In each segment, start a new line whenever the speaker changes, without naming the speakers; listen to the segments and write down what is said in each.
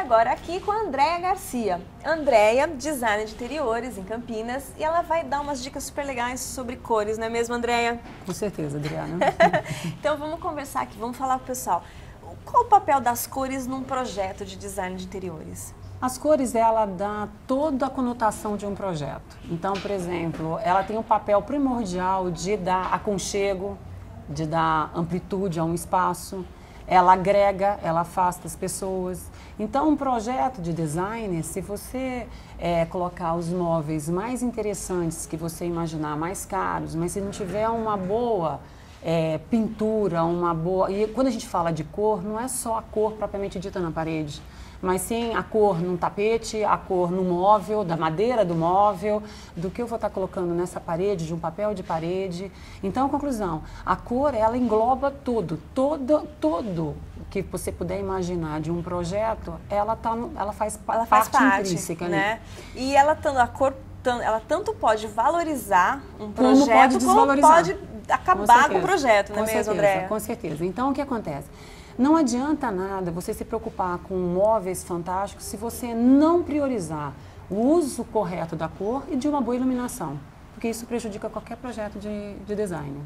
agora aqui com a Andréia Garcia. Andréia, designer de interiores em Campinas, e ela vai dar umas dicas super legais sobre cores, não é mesmo, Andréia?
Com certeza, Adriana.
Então vamos conversar aqui, vamos falar pro pessoal. Qual o papel das cores num projeto de design de interiores?
As cores, ela dá toda a conotação de um projeto. Então, por exemplo, ela tem um papel primordial de dar aconchego, de dar amplitude a um espaço. Ela agrega, ela afasta as pessoas. Então, um projeto de design, se você colocar os móveis mais interessantes que você imaginar, mais caros, mas se não tiver uma boa pintura, uma boa... E quando a gente fala de cor, não é só a cor propriamente dita na parede, mas sim a cor num tapete, a cor no móvel, da madeira do móvel, do que eu vou estar colocando nessa parede, de um papel de parede. Então, conclusão, a cor, ela engloba tudo, todo que você puder imaginar de um projeto, ela faz parte intrínseca,
né? E ela, a cor, ela tanto pode valorizar um
como
projeto,
pode desvalorizar.
Como pode acabar com o projeto, não é mesmo, Andréia?
Com certeza. Então, o que acontece? Não adianta nada você se preocupar com móveis fantásticos se você não priorizar o uso correto da cor e de uma boa iluminação, porque isso prejudica qualquer projeto de design.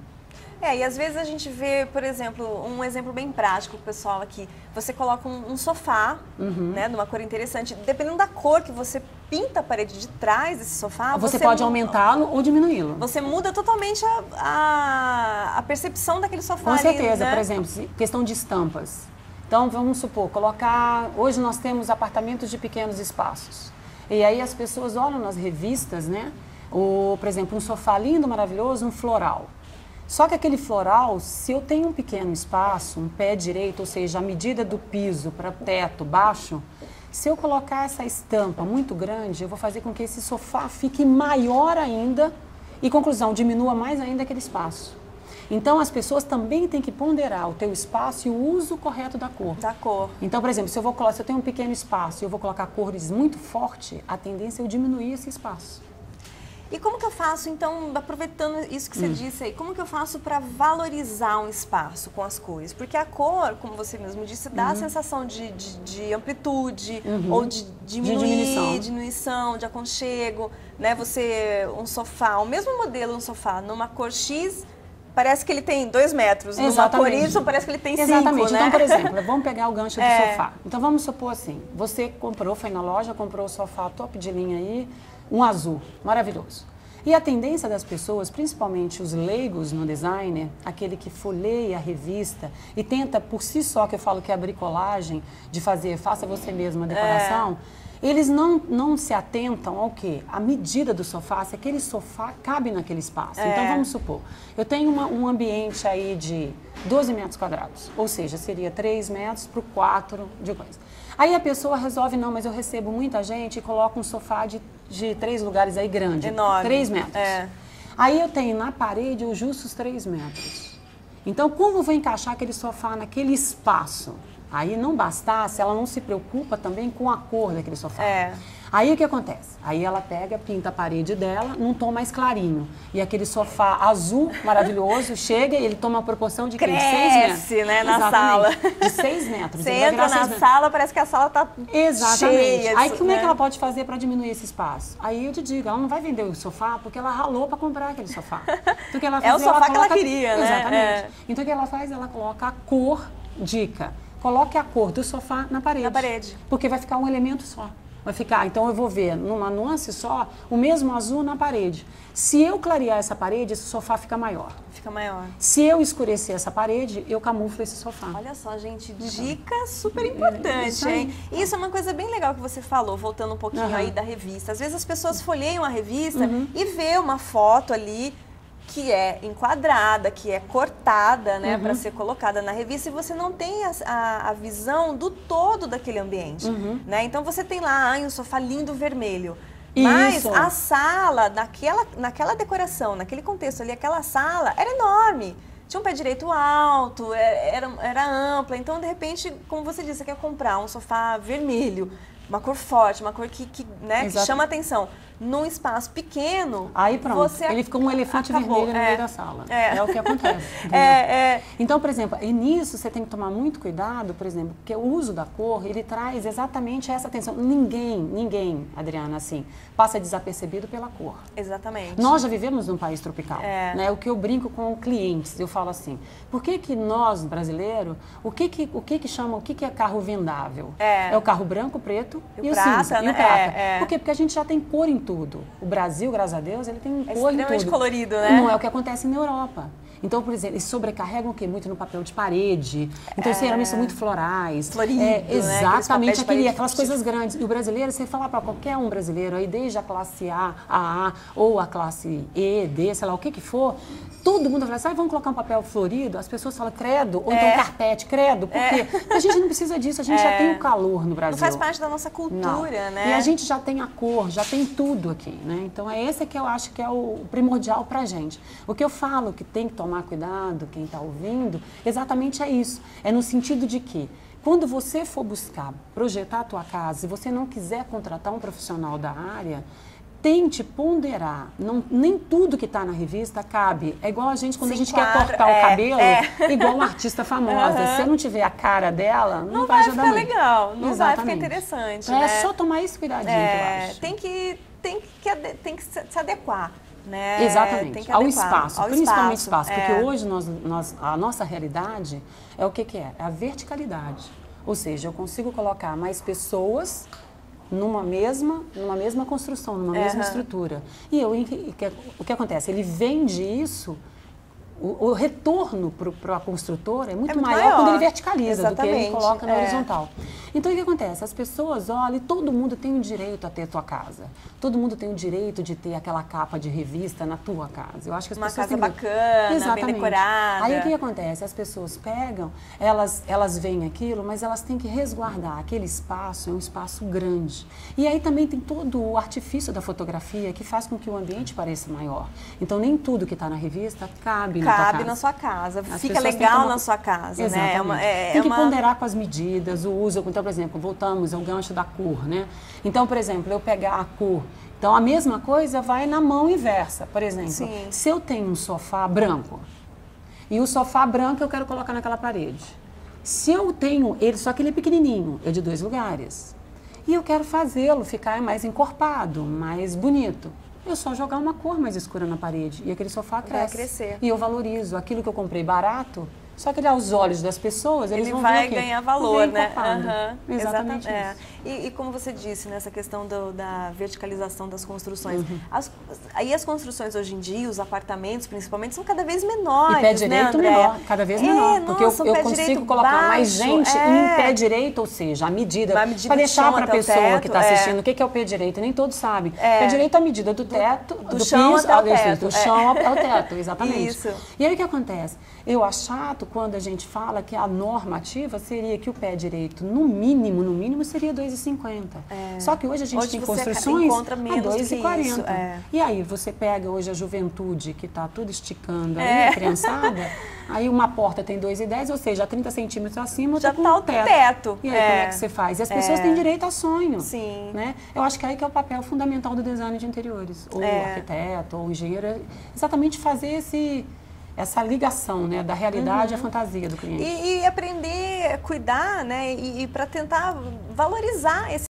E às vezes a gente vê, por exemplo, um exemplo bem prático pro pessoal aqui. Você coloca um sofá, né, de uma cor interessante. Dependendo da cor que você pinta a parede de trás desse sofá...
Você pode aumentá-lo ou diminuí-lo.
Você muda totalmente a percepção daquele sofá.
Com certeza,
né?
Por exemplo, questão de estampas. Então, vamos supor, hoje nós temos apartamentos de pequenos espaços. E aí as pessoas olham nas revistas, né? Por exemplo, um sofá lindo, maravilhoso, um floral. Só que aquele floral, se eu tenho um pequeno espaço, um pé direito, ou seja, a medida do piso para teto baixo, se eu colocar essa estampa muito grande, eu vou fazer com que esse sofá fique maior ainda e, conclusão, diminua mais ainda aquele espaço. Então, as pessoas também têm que ponderar o teu espaço e o uso correto da cor.
Da cor.
Então, por exemplo, se eu tenho um pequeno espaço e eu vou colocar cores muito fortes, a tendência é eu diminuir esse espaço.
E como que eu faço, então, aproveitando isso que você disse aí, como que eu faço para valorizar um espaço com as cores? Porque a cor, como você mesmo disse, dá a sensação de amplitude, ou de diminuição, de aconchego, né? Um sofá, o mesmo modelo, um sofá, numa cor X, parece que ele tem 2 metros, numa cor Y parece que ele tem 5,
Exatamente.
né?
Então, por exemplo, vamos pegar o gancho do sofá. Então, vamos supor assim, você foi na loja, comprou o sofá top de linha aí, um azul, maravilhoso. E a tendência das pessoas, principalmente os leigos no design, aquele que folheia a revista e tenta por si só, que eu falo que é a bricolagem, de faça você mesmo a decoração, eles não se atentam ao quê? A medida do sofá, se aquele sofá cabe naquele espaço. Então, vamos supor, eu tenho um ambiente aí de 12 metros quadrados, ou seja, seria 3 metros por 4 de coisa. Aí a pessoa resolve, não, mas eu recebo muita gente e coloca um sofá de 3 lugares aí grande.
Enorme.
3 metros. Aí eu tenho na parede os justos 3 metros. Então, como eu vou encaixar aquele sofá naquele espaço? Aí não bastasse, ela não se preocupa também com a cor daquele sofá. Aí o que acontece? Aí ela pinta a parede dela num tom mais clarinho. E aquele sofá azul maravilhoso chega e ele toma uma proporção de 6 metros.
Né, na sala.
De 6 metros.
Você entra na sala, parece que a sala está cheia.
Aí como é que ela pode fazer para diminuir esse espaço? Aí eu te digo, ela não vai vender o sofá porque ela ralou para comprar aquele sofá. Então, que ela faz,
é o sofá que ela queria, né?
Exatamente. Então o que ela faz? Ela coloca a cor, dica. Coloque a cor do sofá na parede.
Na parede.
Porque vai ficar um elemento só. Vai ficar, então eu vou ver numa nuance só, o mesmo azul na parede. Se eu clarear essa parede, esse sofá fica maior.
Fica maior.
Se eu escurecer essa parede, eu camuflo esse sofá.
Olha só, gente, dica super importante, hein? Isso é uma coisa bem legal que você falou, voltando um pouquinho aí da revista. Às vezes as pessoas folheiam a revista e vê uma foto ali que é enquadrada, que é cortada, né, para ser colocada na revista, e você não tem a visão do todo daquele ambiente, né? Então você tem lá um sofá lindo vermelho, mas a sala, naquela decoração, naquele contexto ali, aquela sala era enorme. Tinha um pé direito alto, era ampla, então de repente, como você disse, você quer comprar um sofá vermelho, uma cor forte, uma cor que chama atenção. num espaço pequeno,
aí pronto, ele ficou um elefante vermelho no meio da sala. É o que acontece. Então, por exemplo, e nisso você tem que tomar muito cuidado, por exemplo, porque o uso da cor, ele traz exatamente essa atenção. Ninguém, Adriana, assim, passa desapercebido pela cor.
Exatamente.
Nós já vivemos num país tropical, né? O que eu brinco com clientes, eu falo assim, por que nós, brasileiros, o que é carro vendável? É o carro branco, preto e o cinza,
né?
E o prata. Por quê? Porque a gente já tem cor em tudo. O Brasil, graças a Deus, ele tem cor em tudo.
É extremamente colorido, né?
Não é o que acontece na Europa. Então, por exemplo, eles sobrecarregam o quê? Muito no papel de parede. Então, geralmente são muito florais.
Florido,
exatamente,
né?
aquelas coisas grandes. E o brasileiro, você falar para qualquer um brasileiro, aí desde a classe A, ou a classe E, D, sei lá, o que for, todo mundo fala assim, vamos colocar um papel florido? As pessoas falam, credo, ou então carpete, credo. Por quê? Porque a gente não precisa disso, a gente já tem o calor no Brasil.
Não faz parte da nossa cultura, né?
E a gente já tem a cor, já tem tudo aqui, né? Então, esse que eu acho que é o primordial pra gente. O que eu falo que tem que tomar cuidado, quem está ouvindo, exatamente é isso. É no sentido de que, quando você for buscar projetar a tua casa e você não quiser contratar um profissional da área, tente ponderar. Nem tudo que está na revista cabe. É igual a gente, quando a gente quer cortar o cabelo, igual uma artista famosa. Se eu não tiver a cara dela, não vai ajudar muito.
Legal, não vai ficar interessante.
Então, é só tomar esse cuidadinho, que eu acho.
Tem que se adequar. Né?
Exatamente, ao espaço, principalmente espaço, porque hoje a nossa realidade é o que é? É a verticalidade, ou seja, eu consigo colocar mais pessoas numa mesma construção, numa mesma estrutura. E o que acontece? Ele vende isso, o retorno para a construtora é muito maior quando ele verticaliza do que ele coloca na horizontal. Então, o que acontece? As pessoas olham e todo mundo tem o direito a ter a tua casa. Todo mundo tem o direito de ter aquela capa de revista na tua casa. Eu acho que as pessoas
casa bacana, bem decorada.
Aí, o que acontece? As pessoas pegam, elas veem aquilo, mas elas têm que resguardar. Aquele espaço é um espaço grande. E aí também tem todo o artifício da fotografia que faz com que o ambiente pareça maior. Então, nem tudo que está na revista cabe
na sua casa. Fica legal na sua casa,
exatamente, né? Tem que ponderar com as medidas, o uso. Então, por exemplo, voltamos ao gancho da cor, né? Então, por exemplo, eu pegar a cor. Então, a mesma coisa vai na mão inversa. Por exemplo, se eu tenho um sofá branco e o sofá branco eu quero colocar naquela parede. Se eu tenho ele, só que ele é pequenininho, é de 2 lugares, e eu quero fazê-lo ficar mais encorpado, mais bonito, eu só jogar uma cor mais escura na parede e aquele sofá cresce.
Vai crescer.
E eu valorizo aquilo que eu comprei barato, só que aos olhos das pessoas, eles vão
vai
ver
ganhar valor, né?
Exatamente isso.
E como você disse, nessa questão da verticalização das construções, as construções hoje em dia, os apartamentos principalmente, são cada vez menores,
e pé direito menor, cada vez menor, porque eu consigo colocar mais gente em pé direito, ou seja, a medida para deixar para a pessoa que está assistindo o que é o pé direito, nem todos sabem. Pé direito é a medida do teto, do
chão
piso,
até o teto.
Do chão ao teto, exatamente.
Isso.
E aí o que acontece? Eu acho chato quando a gente fala que a normativa seria que o pé direito, no mínimo, seria 2,50. Só que hoje a gente tem construções a 2,40. E aí você pega hoje a juventude que está tudo esticando aí, a criançada, aí uma porta tem 2,10, ou seja, 30 centímetros acima,
já está o teto.
E aí como é que você faz? E as pessoas têm direito a sonho.
Sim.
Né? Eu acho que aí que é o papel fundamental do design de interiores, ou arquiteto, ou engenheiro, exatamente fazer essa ligação, né, da realidade à fantasia do cliente.
E aprender a cuidar, né, e para tentar valorizar esse